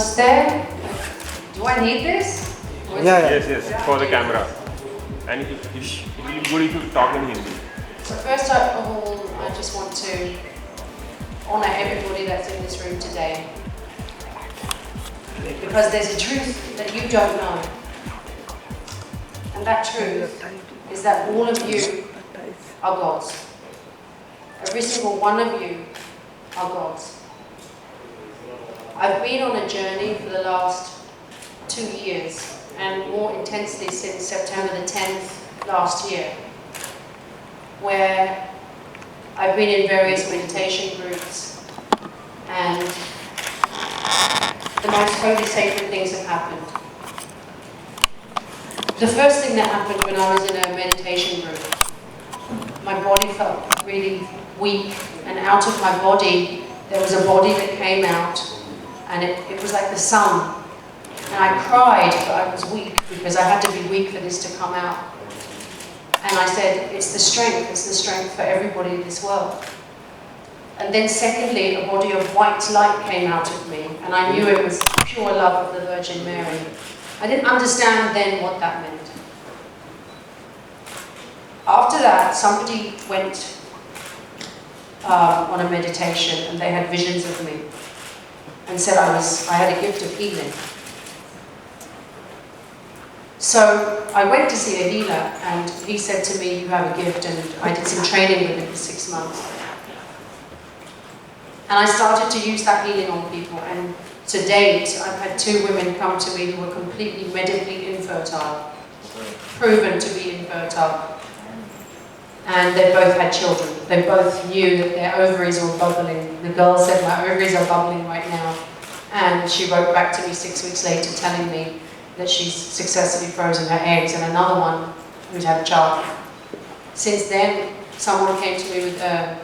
Namaste. Do I need this? Yes, for the camera. And it will be good if you talk in Hindi. So first of all, I just want to honor everybody that's in this room today. Because there's a truth that you don't know. And that truth is that all of you are gods. Every single one of you are gods. I've been on a journey for the last 2 years, and more intensely since September the 10th last year, where I've been in various meditation groups, and the most holy, sacred things have happened. The first thing that happened when I was in a meditation group, my body felt really weak, and out of my body there was a body that came out, and it was like the sun. And I cried, but I was weak because I had to be weak for this to come out. And I said, it's the strength for everybody in this world. And then secondly, a body of white light came out of me, and I knew it was pure love of the Virgin Mary. I didn't understand then what that meant. After that, somebody went on a meditation, and they had visions of me, and said I had a gift of healing. So I went to see a healer, and he said to me, you have a gift, and I did some training with him for 6 months. And I started to use that healing on people, and to date, I've had 2 women come to me who were completely medically infertile, proven to be infertile. And they both had children. They both knew that their ovaries were bubbling. The girl said, my ovaries are bubbling right now. And she wrote back to me 6 weeks later telling me that she's successfully frozen her eggs, and another one who's had a child. Since then, someone came to me with a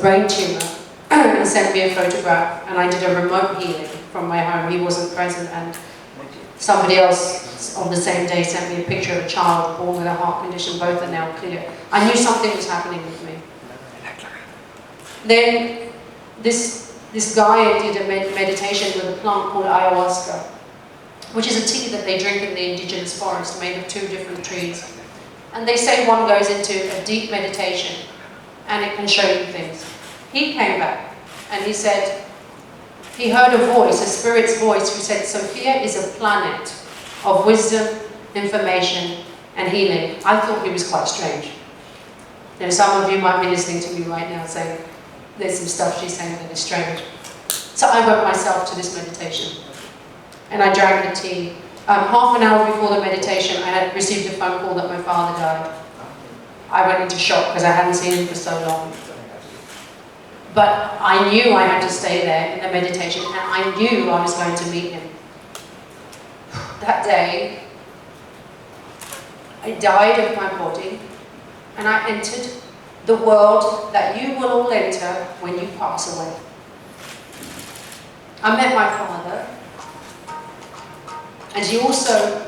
brain tumor and sent me a photograph, and I did a remote healing from my home. He wasn't present, and somebody else on the same day sent me a picture of a child born with a heart condition. Both are now clear. I knew something was happening with me. Then this Gaia did a meditation with a plant called ayahuasca, which is a tea that they drink in the indigenous forest, made of 2 different trees. And they say one goes into a deep meditation, and it can show you things. He came back, and he said, he heard a voice, a spirit's voice, who said, Sofia is a planet of wisdom, information, and healing. I thought he was quite strange. You know, some of you might be listening to me right now saying, there's some stuff she's saying that is strange. So I went myself to this meditation, and I drank the tea. Half an hour before the meditation, I had received a phone call that my father died. I went into shock because I hadn't seen him for so long. But I knew I had to stay there in the meditation, and I knew I was going to meet him. That day, I died of my body, and I entered the world that you will all enter when you pass away. I met my father, and he also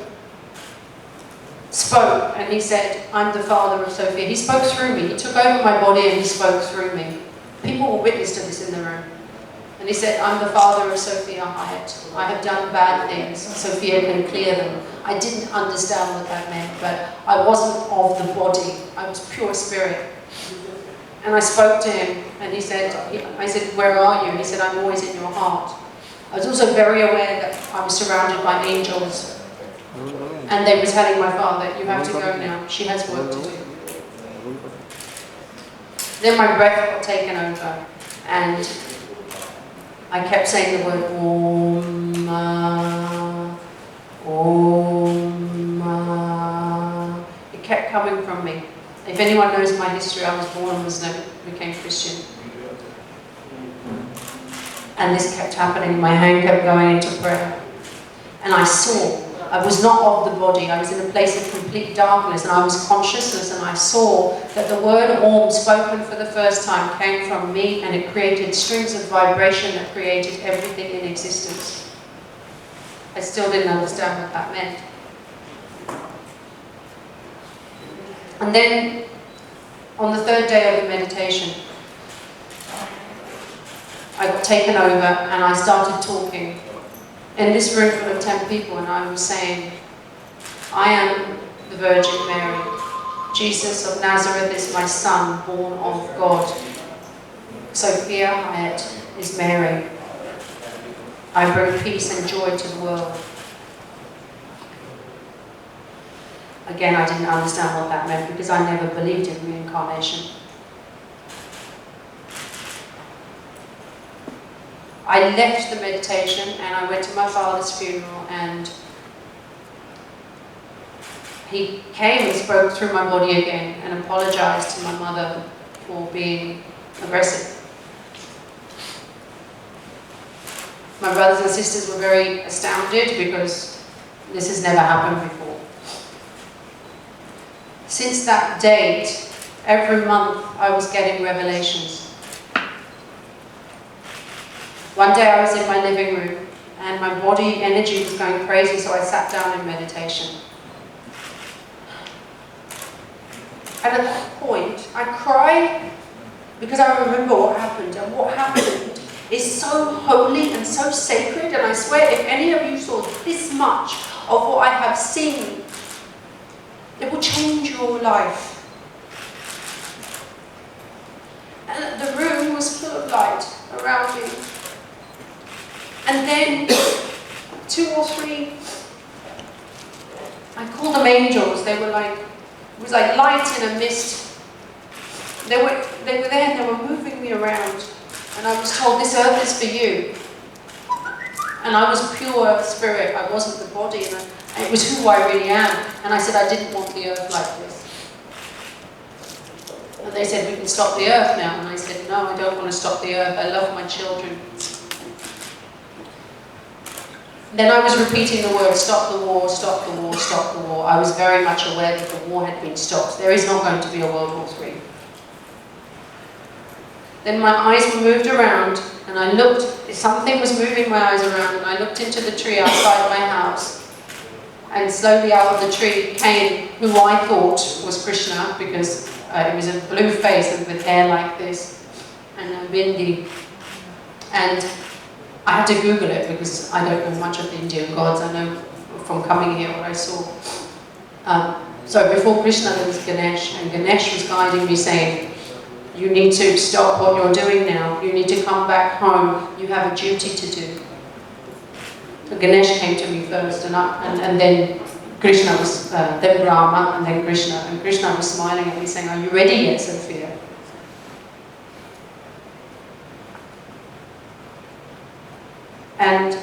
spoke, and he said, I'm the father of Sofia. He spoke through me. He took over my body and he spoke through me. People were witness to this in the room. And he said, I'm the father of Sofia Hayat. I have done bad things. Sofia can clear them. I didn't understand what that meant, but I wasn't of the body. I was pure spirit. And I spoke to him, and he said, I said, where are you? And he said, I'm always in your heart. I was also very aware that I was surrounded by angels. And they were telling my father, you have to go now. She has work to do. Then my breath got taken over, and I kept saying the word Om, Om. It kept coming from me. If anyone knows my history, I was born Muslim, became Christian. And this kept happening. My hand kept going into prayer. And I saw, I was not of the body. I was in a place of complete darkness, and I was consciousness, and I saw that the word Om, spoken for the first time, came from me, and it created strings of vibration that created everything in existence. I still didn't understand what that meant. And then, on the 3rd day of the meditation, I got taken over and I started talking in this room full of 10 people, and I was saying, I am the Virgin Mary. Jesus of Nazareth is my son, born of God. Sophia Hayat is Mary. I bring peace and joy to the world. Again, I didn't understand what that meant because I never believed in reincarnation. I left the meditation and I went to my father's funeral, and he came and spoke through my body again and apologized to my mother for being aggressive. My brothers and sisters were very astounded because this has never happened before. Since that date, every month I was getting revelations. One day I was in my living room and my body energy was going crazy, so I sat down in meditation. And at that point, I cried because I remember what happened, and what happened is so holy and so sacred, and I swear if any of you saw this much of what I have seen, it will change your life. And the room was full of light around me. And then 2 or 3, I call them angels, they were like, it was like light in a mist. They were there and they were moving me around. And I was told, this earth is for you. And I was pure spirit, I wasn't the body, and it was who I really am. And I said, I didn't want the earth like this. And they said, we can stop the earth now. And I said, no, I don't want to stop the earth, I love my children. Then I was repeating the word, stop the war, stop the war, stop the war. I was very much aware that the war had been stopped. There is not going to be a World War III. Then my eyes were moved around, and I looked, something was moving my eyes around, and I looked into the tree outside my house. And slowly out of the tree came who I thought was Krishna, because it was a blue face and with hair like this, and a bindi. And I had to Google it because I don't know much of the Indian gods. I know from coming here what I saw. So before Krishna there was Ganesh, and Ganesh was guiding me saying, you need to stop what you're doing now. You need to come back home. You have a duty to do. So Ganesh came to me first, and then Krishna was, then Brahma, and then Krishna. And Krishna was smiling at me saying, are you ready yet, Sophia? And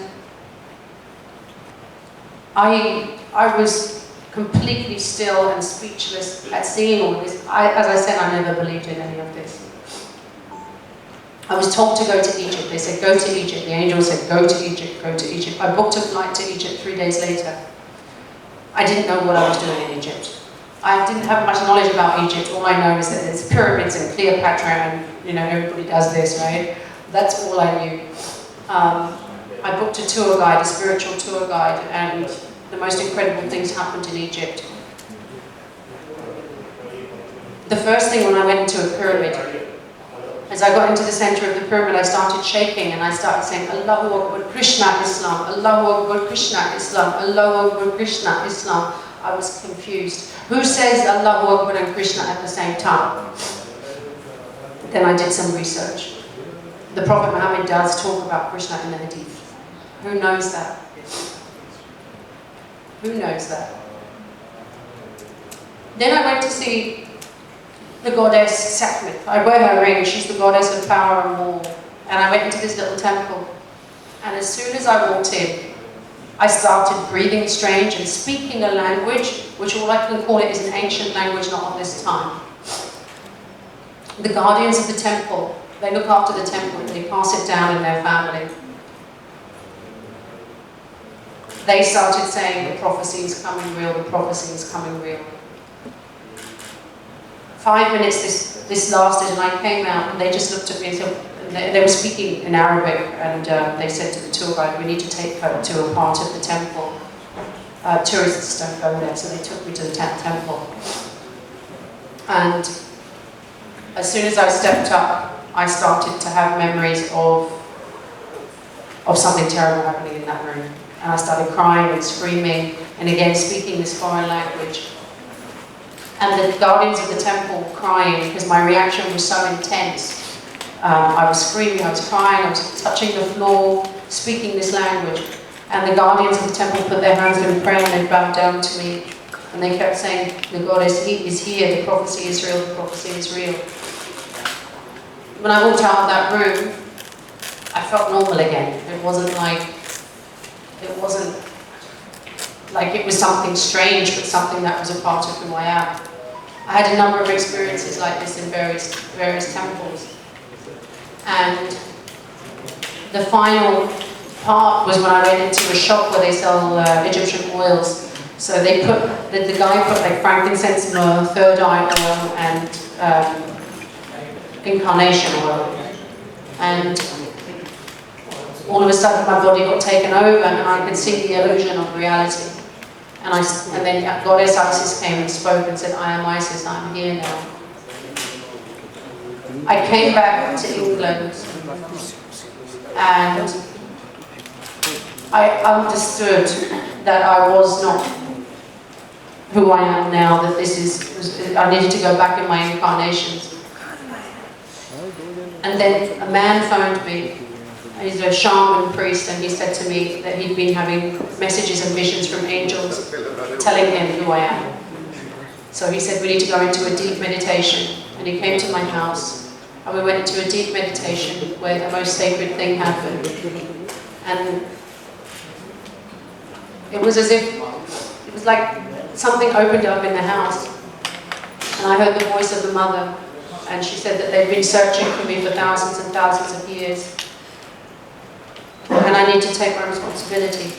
I was completely still and speechless at seeing all this. As I said, I never believed in any of this. I was told to go to Egypt. They said, go to Egypt. The angel said, go to Egypt, go to Egypt. I booked a flight to Egypt 3 days later. I didn't know what I was doing in Egypt. I didn't have much knowledge about Egypt. All I know is that there's pyramids and Cleopatra and, you know, everybody does this, right? That's all I knew. I booked a tour guide, a spiritual tour guide, and the most incredible things happened in Egypt. The first thing when I went into a pyramid, as I got into the center of the pyramid, I started shaking and I started saying, Allahu Akbar, Krishna Islam, Allahu Akbar, Krishna Islam, Allahu Akbar, Krishna Islam. I was confused. Who says Allahu Akbar and Krishna at the same time? Then I did some research. The Prophet Muhammad does talk about Krishna in the Hadith. Who knows that? Who knows that? Then I went to see the goddess Sekhmet. I wear her ring, she's the goddess of power and war. And I went into this little temple. And as soon as I walked in, I started breathing strange and speaking a language, which all I can call it is an ancient language, not of this time. The guardians of the temple, they look after the temple, they pass it down in their family. They started saying, the prophecy is coming real, the prophecy is coming real. 5 minutes this lasted, and I came out and they just looked at me and they were speaking in Arabic, and they said to the tour guide, we need to take her to a part of the temple. Tourists don't go there, so they took me to the temple. And as soon as I stepped up, I started to have memories of of something terrible happening in that room. And I started crying and screaming, and again speaking this foreign language. And the guardians of the temple crying, because my reaction was so intense. I was screaming, I was crying, I was touching the floor, speaking this language. And the guardians of the temple put their hands in prayer and they bowed down to me. And they kept saying, the goddess is here, the prophecy is real, the prophecy is real. When I walked out of that room, I felt normal again. It wasn't like it was something strange, but something that was a part of who I am. I had a number of experiences like this in various temples. And the final part was when I went into a shop where they sell Egyptian oils. So they put, the guy put like frankincense, myrrh, third eye oil, and incarnation oil. And all of a sudden my body got taken over and I could see the illusion of reality. And then Goddess Isis came and spoke and said, I am Isis, I am here now. I came back to England and I understood that I was not who I am now, that I needed to go back in my incarnations. And then a man phoned me. He's a shaman priest, and he said to me that he'd been having messages and visions from angels telling him who I am. So he said, we need to go into a deep meditation. And he came to my house, and we went into a deep meditation where the most sacred thing happened. And it was as if, it was like something opened up in the house. And I heard the voice of the mother, and she said that they'd been searching for me for thousands and thousands of years. And I need to take my responsibility.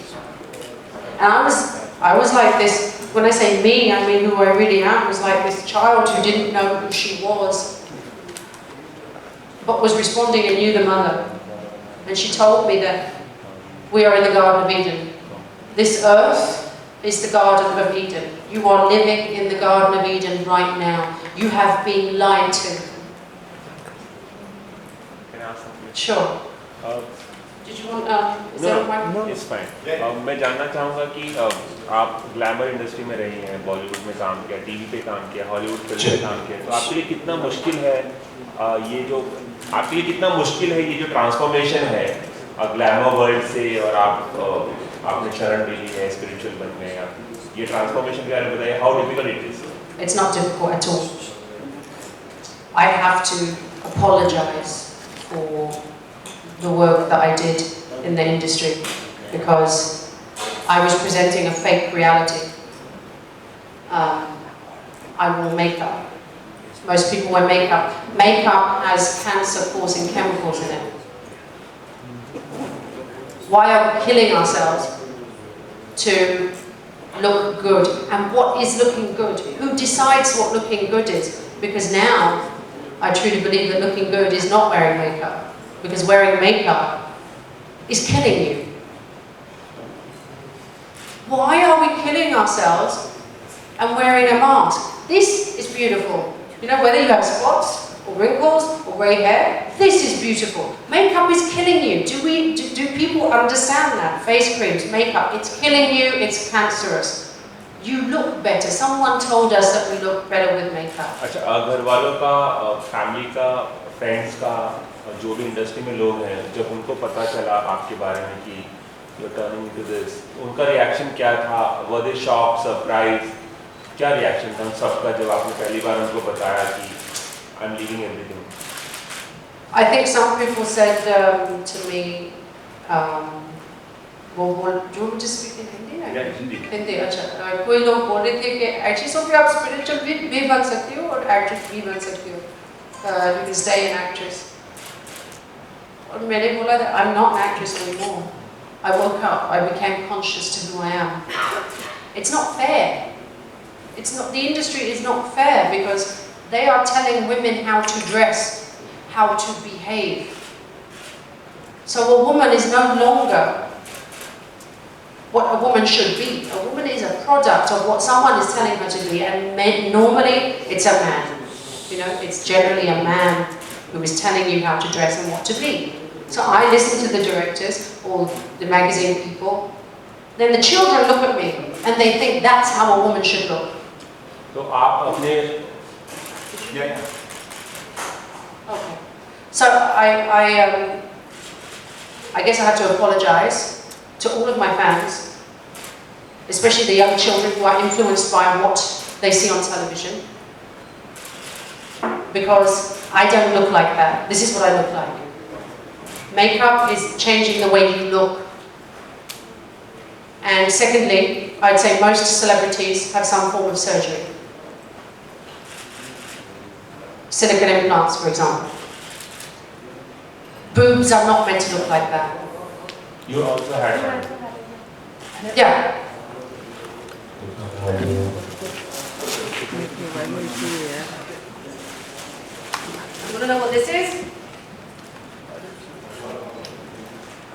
And I was like this, when I say me, I mean who I really am, was like this child who didn't know who she was, but was responding and knew the mother. And she told me that we are in the Garden of Eden. This earth is the Garden of Eden. You are living in the Garden of Eden right now. You have been lied to. Can I ask something? Sure. Did you want, is that my... No, it's fine. मैं जानना चाहूँगा कि आप glamour industry में रही हैं, बॉलीवुड में काम किया, टीवी पे काम किया, हॉलीवुड फिल्म में काम किया, तो आपके लिए कितना मुश्किल है ये जो ट्रांसफॉर्मेशन है ग्लैमर वर्ल्ड से, और आपने शरण भी ली है स्पिरिचुअल बनने, ये ट्रांसफॉर्मेशन के बारे में बताइए, how difficult it is? It's not difficult at all. I have to apologize for the work that I did in the industry because I was presenting a fake reality. I wore makeup. Most people wear makeup. Makeup has cancer-causing chemicals in it. Why are we killing ourselves to look good? And what is looking good? Who decides what looking good is? Because now I truly believe that looking good is not wearing makeup. Because wearing makeup is killing you. Why are we killing ourselves and wearing a mask? This is beautiful. You know, whether you have spots or wrinkles or grey hair, this is beautiful. Makeup is killing you. Do people understand that? Face creams, makeup, it's killing you, it's cancerous. You look better. Someone told us that we look better with makeup. अच्छा, घर वालों का, family का, friends का, जो भी industry में लोग हैं, जब उनको पता चला आपके बारे में कि you're turning into this, उनका रिएक्शन क्या था? Were they shocked, surprised? क्या रिएक्शन था सबका जब आपने पहली बार उनको बताया कि I'm leaving everything? I think some people said to me, do you want to just speak in Hindi? Yeah, Hindi. Hindi, अच्छा। कोई लोग बोल रहे थे कि एक्ट्रेस सोफिया आप स्पिरिचुअल भी बन सकती हो और एक्ट्रेस भी बन सकती हो। You can stay an actress. और मैंने बोला that I'm not an actress anymore. I woke up, I became conscious to who I am. It's not fair. It's not, the industry is not fair because they are telling women how to dress, how to behave. So a woman is no longer what a woman should be. A woman is a product of what someone is telling her to be, and normally it's a man. You know, it's generally a man who is telling you how to dress and what to be. So I listen to the directors or the magazine people. Then the children look at me and they think that's how a woman should look. तो आप अपने Okay. So I guess I have to apologize to all of my fans, especially the young children who are influenced by what they see on television, because I don't look like that. This is what I look like. Makeup is changing the way you look. And secondly, I'd say most celebrities have some form of surgery. Silicone implants, for example. Boobs are not meant to look like that. You also had one. Yeah. You want to know what this is?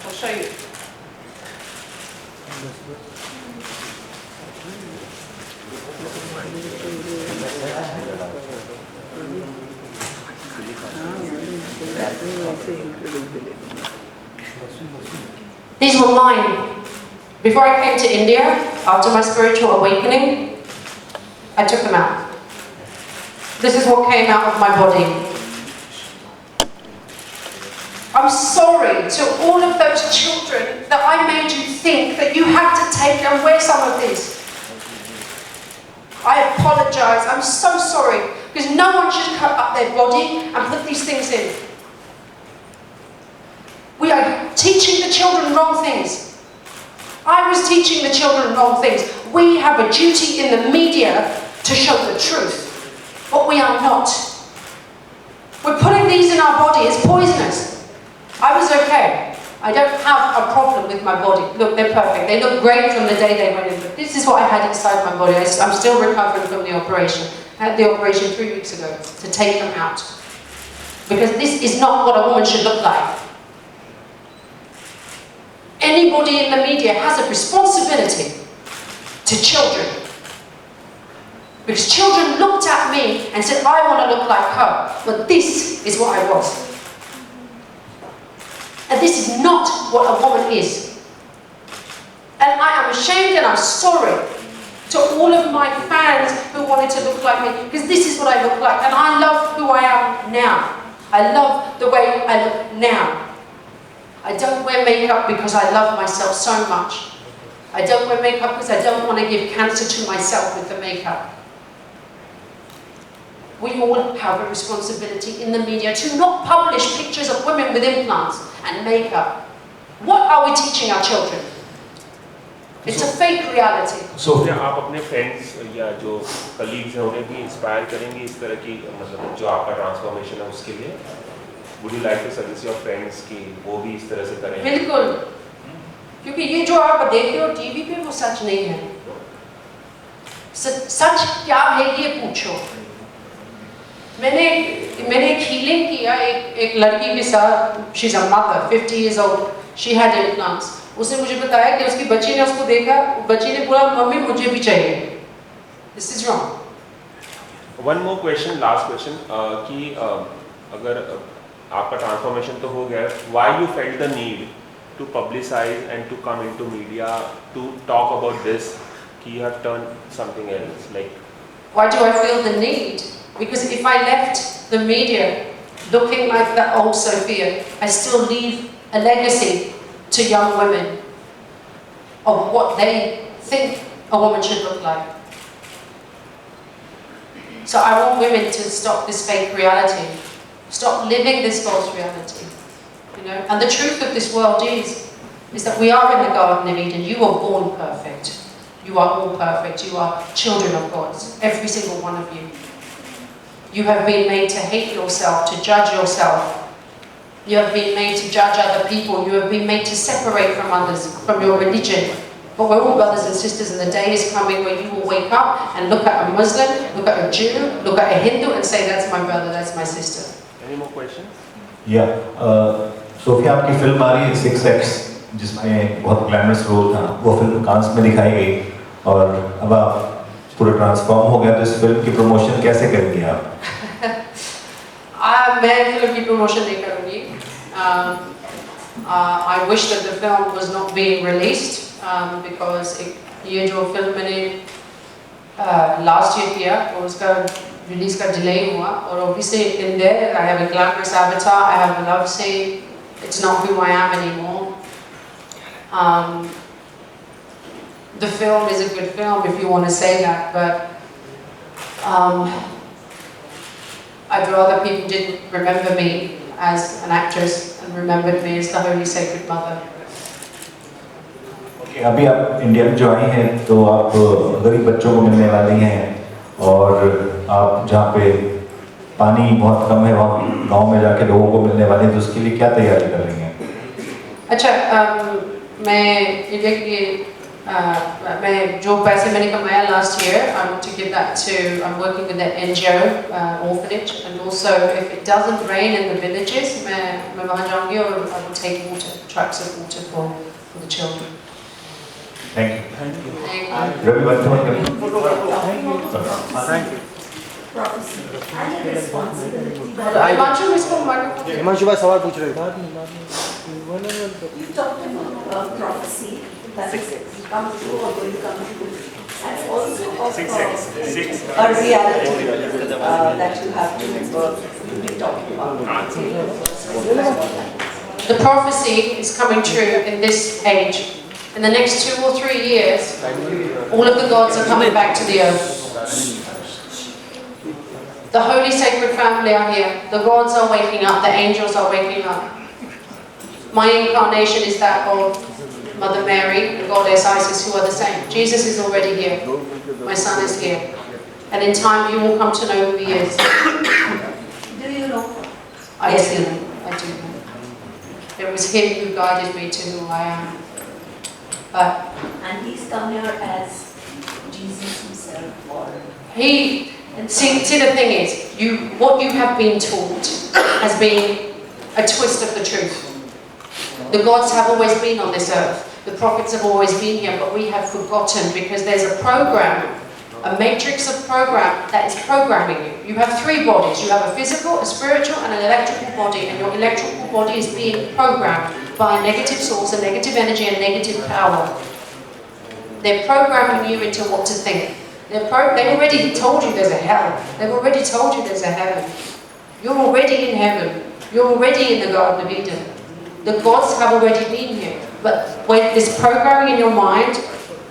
I'll show you. These were mine. Before I came to India, after my spiritual awakening, I took them out. This is what came out of my body. I'm sorry to all of those children that I made you think that you had to take and wear some of this. I apologize. I'm so sorry, because no one should cut up their body and put these things in. We are teaching the children wrong things. I was teaching the children wrong things. We have a duty in the media to show the truth, but we are not. We're putting these in our body. It's poisonous. I was okay. I don't have a problem with my body. Look, they're perfect. They look great from the day they went in. But this is what I had inside my body. I'm still recovering from the operation. I had the operation 3 weeks ago to take them out. Because this is not what a woman should look like. Anybody in the media has a responsibility to children. Because children looked at me and said, I want to look like her. But this is what I was. And this is not what a woman is. And I am ashamed and I'm sorry to all of my fans who wanted to look like me, because this is what I look like. And I love who I am now. I love the way I look now. I don't wear makeup because I love myself so much. I don't wear makeup because I don't want to give cancer to myself with the makeup. We all have a responsibility in the media to not publish pictures of women with implants and makeup. What are we teaching our children? It's a fake reality. So क्या आप अपने friends या जो colleagues हैं उन्हें भी inspire करेंगे इस तरह की मतलब जो आपका transformation है उसके लिए? Would you like to suggest your friends कि वो भी इस तरह से करें? बिल्कुल, क्योंकि ये जो आप देखते हो टीवी पे वो सच नहीं है. सच क्या है ये पूछो. मैंने एक healing किया एक लड़की के साथ. She's a mother, 50 years old. She had implants. उसने मुझे बताया कि उसकी बच्ची ने उसको देखा, बच्ची ने बोला मम्मी मुझे भी चाहिए. This is wrong. One more question, last question कि अगर आपका transformation तो हो गया, why you felt the need to publicize and to come into media to talk about this कि you have turned something else like? Why do I feel the need? Because if I left the media looking like that old Sofia, I still leave a legacy to young women of what they think a woman should look like. So I want women to stop this fake reality, stop living this false reality, you know. And the truth of this world is that we are in the Garden of Eden. You were born perfect. You are all perfect. You are children of God, every single one of you. You have been made to hate yourself, to judge yourself. You have been made to judge other people. You have been made to separate from others, from your religion. But we're all brothers and sisters, and the day is coming where you will wake up and look at a Muslim, look at a Jew, look at a Hindu and say, that's my brother, that's my sister. Any more questions? Yeah. Sophia आपकी film आ रही है 6X, जिसमें बहुत glamorous role था. वो film कांस में दिखाई गई और अब आप पूरा ट्रांसफॉर्म हो गया. तो इस फिल्म की प्रमोशन कैसे करेंगे आप? मैं फिल्म की प्रमोशन नहीं करूँगी. I wish that the film was not being released because ये जो film मैंने last year किया और उसका release का delay हुआ और obviously in there I have a glamorous avatar, I have a love scene, it's not who I am anymore. The film is a good film if you want to say that, but I'd rather people didn't remember me as an actress and remembered me as the Holy Sacred Mother. Okay, अभी आप India में जो आई हैं तो आप गरीब बच्चों को मिलने वाली हैं और आप जहाँ पे पानी बहुत कम है वहाँ गांव में जाके लोगों को मिलने वाली हैं तो उसके लिए क्या तैयारी कर रही हैं? अच्छा, मैं जो पैसे मैंने कमाया last year, I want to give that to, I'm working with the NGO orphanage, and also if it doesn't rain in the villages, मैं वहाँ जाऊँगी और I will take water, trucks of water for the children. Thank you. Thank you. Thank you. Prophecy and responsibility. Himanshu इसको microphone. Himanshu भाई सवाल पूछ रहे थे. You talked about prophecy that comes true or going to come true, and also of a reality that you have to be talking about. The prophecy is coming true in this age. In the next 2 or 3 years, all of the gods are coming back to the earth. The holy sacred family are here. The gods are waking up. The angels are waking up. My incarnation is that of Mother Mary, the goddess Isis, who are the same. Jesus is already here. My son is here. And in time you will come to know who he is. Do you know? I do know. I do know. It was him who guided me to who I am. And he's come here as Jesus himself, or See, the thing is, what you have been taught has been a twist of the truth. The gods have always been on this earth. The prophets have always been here, but we have forgotten because there's a program, a matrix of program that is programming you. You have 3 bodies. You have a physical, a spiritual, and an electrical body, and your electrical body is being programmed by a negative source, a negative energy, and negative power. They're programming you into what to think. They've already told you there's a hell. They've already told you there's a heaven. You're already in heaven. You're already in the Garden of Eden. The gods have already been here. But when this programming in your mind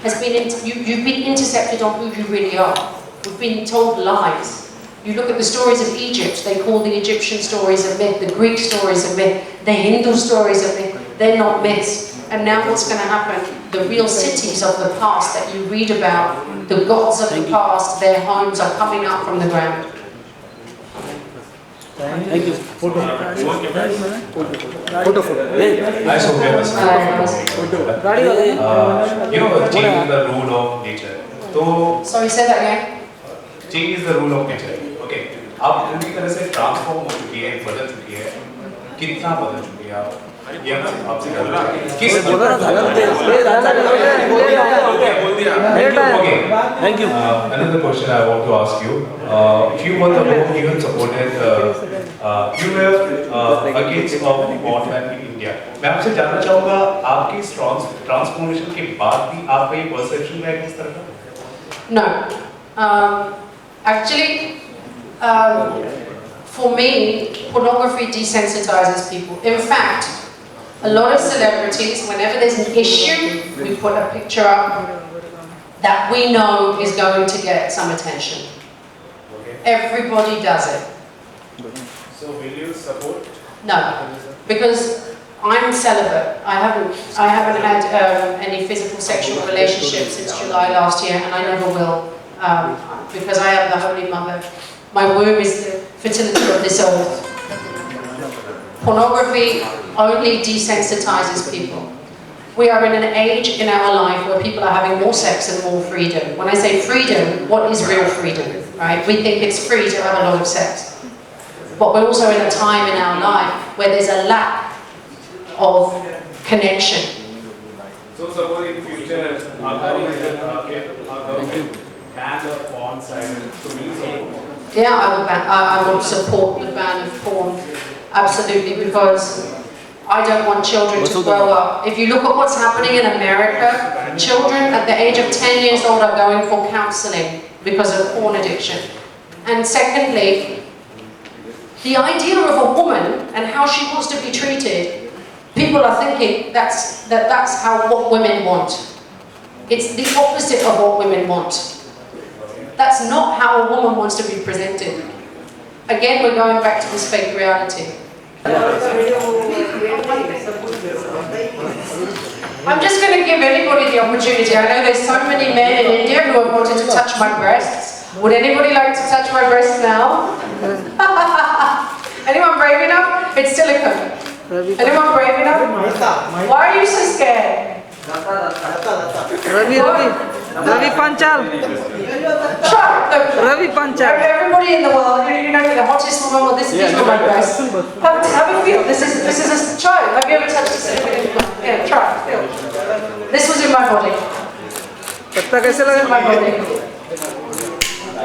has been, you've been intercepted on who you really are. We've been told lies. You look at the stories of Egypt, they call the Egyptian stories a myth, the Greek stories a myth, the Hindu stories a myth. They're not myths. And now what's going to happen? The real cities of the past that you read about, the gods of the past, their homes are coming up from the ground. Thank you. Photo. I you know, change is the rule of nature. So Sorry, say that again. change is the rule of nature. Okay. आप पूरी तरह से transform हो चुकी है, बदल चुकी है. कितना बदल चुकी है आप? ये मैं आपसे बोल रहा हूँ. किस बोल दिया. Okay. Thank you. Another question I want to ask you. Few months ago, you had supported, you were against of abortion in India. मैं आपसे जानना चाहूँगा, आपकी ट्रांसफॉर्मेशन के बाद भी आपका ये परसेप्शन है किस तरह का? No. Actually, for me, pornography desensitizes people. In fact, a lot of celebrities, whenever there's an issue, we put a picture up that we know is going to get some attention. Okay. Everybody does it. So will you support? No, because I'm celibate. I haven't had any physical sexual relationships since July last year, and I never will, because I am the Holy Mother. My womb is the fertility of this earth. Pornography only desensitizes people. We are in an age in our life where people are having more sex and more freedom. When I say freedom, what is real freedom, right? We think it's free to have a lot of sex. But we're also in a time in our life where there's a lack of connection. So suppose in future, our government ban the porn site, so will you support? Yeah, I will support the ban of porn, absolutely, because I don't want children to grow up. If you look at what's happening in America, children at the age of 10 years old are going for counseling because of porn addiction. And secondly, the idea of a woman and how she wants to be treated, people are thinking that's how what women want. It's the opposite of what women want. That's not how a woman wants to be presented. Again, we're going back to this fake reality. I'm just going to give anybody the opportunity. I know there's so many men in India who have wanted to touch my breasts. Would anybody like to touch my breasts now? Anyone brave enough? It's silicone. Anyone brave enough? Why are you so scared? Ravi Panchal. Try. Ravi Panchal. Everybody in the world, you know the hottest woman. Well, these are my breasts. Have a feel. This is a try. Have you ever touched a silicone implant? Yeah, try. Feel. This was in my body. कितना कैसे This लगा? is my body.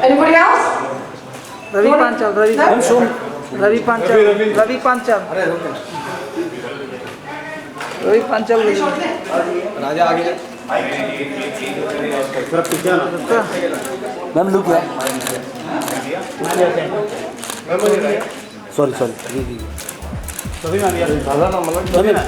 Anybody else? Ravi Panchal. Ravi Panchal. Ravi Panchal. Ravi Panchal. राजा आगे ma'am look है sorry सभी ma'am यार दादा ना मतलब सभी ना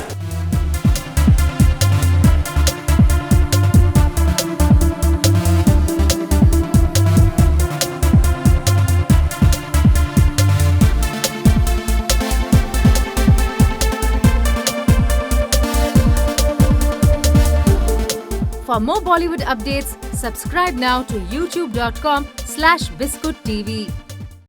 For more Bollywood updates, subscribe now to youtube.com/biscuittv.